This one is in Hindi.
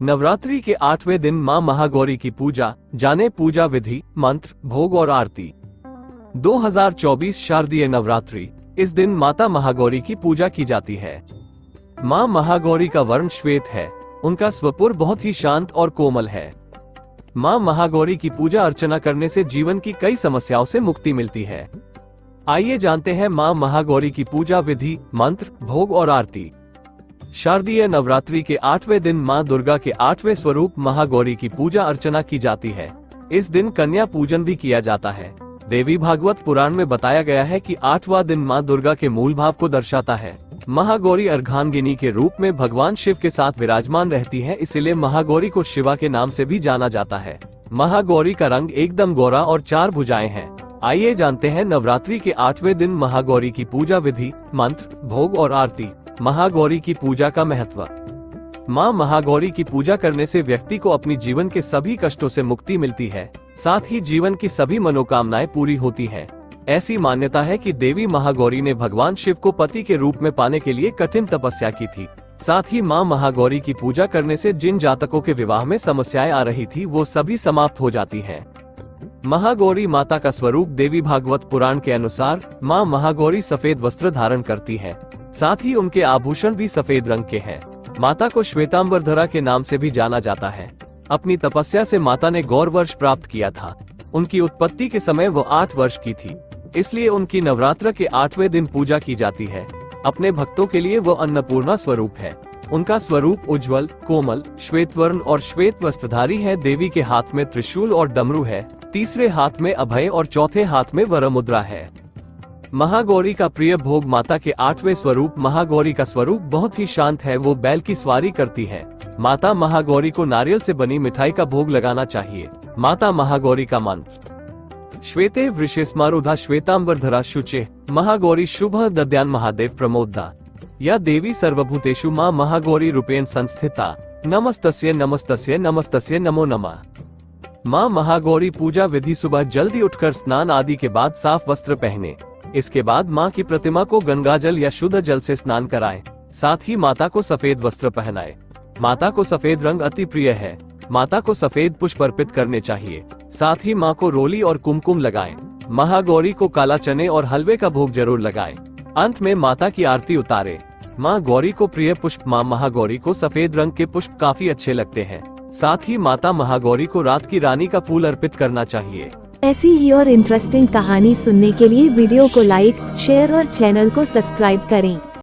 नवरात्रि के 8वें दिन मां महागौरी की पूजा, जाने पूजा विधि, मंत्र, भोग और आरती। 2024 शारदीय नवरात्रि। इस दिन माता महागौरी की पूजा की जाती है। मां महागौरी का वर्ण श्वेत है। उनका स्वपुर बहुत ही शांत और कोमल है। मां महागौरी की पूजा अर्चना करने से जीवन की कई समस्याओं से मुक्ति मिलती है। आइए जानते हैं मां महागौरी की पूजा विधि, मंत्र, भोग और आरती। शारदीय नवरात्रि के 8वें दिन मां दुर्गा के 8वें स्वरूप महागौरी की पूजा अर्चना की जाती है। इस दिन कन्या पूजन भी किया जाता है। देवी भागवत पुराण में बताया गया है कि 8वां दिन मां दुर्गा के मूल भाव को दर्शाता है। महागौरी अर्धांगिनी के रूप में भगवान शिव के साथ विराजमान रहती है, इसलिए महागौरी को शिवा के नाम से भी जाना जाता है। महागौरी का रंग एकदम गोरा और 4 भुजाएं हैं। आइए जानते हैं नवरात्रि के 8वें दिन महागौरी की पूजा विधि, मंत्र, भोग और आरती। महागौरी की पूजा का महत्व। मां महागौरी की पूजा करने से व्यक्ति को अपनी जीवन के सभी कष्टों से मुक्ति मिलती है, साथ ही जीवन की सभी मनोकामनाएं पूरी होती हैं। ऐसी मान्यता है कि देवी महागौरी ने भगवान शिव को पति के रूप में पाने के लिए कठिन तपस्या की थी। साथ ही मां महागौरी की पूजा करने से जिन जातकों के विवाह में समस्याएं आ रही थी, वो सभी समाप्त हो जाती हैं। महागौरी माता का स्वरूप। देवी भागवत पुराण के अनुसार मां महागौरी सफेद वस्त्र धारण करती है, साथ ही उनके आभूषण भी सफेद रंग के हैं। माता को श्वेतांबरधरा के नाम से भी जाना जाता है। अपनी तपस्या से माता ने गौर वर्ष प्राप्त किया था। उनकी उत्पत्ति के समय वो 8 वर्ष की थी, इसलिए उनकी नवरात्र के 8वें दिन पूजा की जाती है। अपने भक्तों के लिए वो अन्नपूर्णा स्वरूप है। उनका स्वरूप उज्जवल, कोमल, श्वेत वर्ण और श्वेत वस्त्रधारी है। देवी के हाथ में त्रिशूल और डमरू है, तीसरे हाथ में अभय और चौथे हाथ में वरमुद्रा है। महागौरी का प्रिय भोग। माता के 8वें स्वरूप। महागौरी का स्वरूप बहुत ही शांत है। वो बैल की सवारी करती है। माता महागौरी को नारियल से बनी मिठाई का भोग लगाना चाहिए। माता महागौरी का मंत्र। श्वेते वृषेस्मारुधा श्वेतांबरधरा शुचे महागौरी शुभ दद्यान महादेव प्रमोदा। या देवी सर्वभूतेषु मां महागौरी रूपेण संस्थिता। नमस्तस्ये नमस्तस्ये नमस्तस्ये नमो नमः। मां महागौरी पूजा विधि। सुबह जल्दी उठकर स्नान आदि के बाद साफ वस्त्र पहने। इसके बाद मां की प्रतिमा को गंगाजल या शुद्ध जल से स्नान कराएं। साथ ही माता को सफेद वस्त्र पहनाएं। माता को सफेद रंग अति प्रिय है। माता को सफेद पुष्प अर्पित करने चाहिए। साथ ही मां को रोली और कुमकुम लगाएं। महागौरी को काला चने और हलवे का भोग जरूर लगाएं। अंत में माता की आरती उतारें। मां गौरी को प्रिय पुष्प। मां महागौरी को सफेद रंग के पुष्प काफी अच्छे लगते हैं। साथ ही माता महागौरी को रात की रानी का फूल अर्पित करना चाहिए। ऐसी ही और इंटरेस्टिंग कहानी सुनने के लिए वीडियो को लाइक, शेयर और चैनल को सब्सक्राइब करें।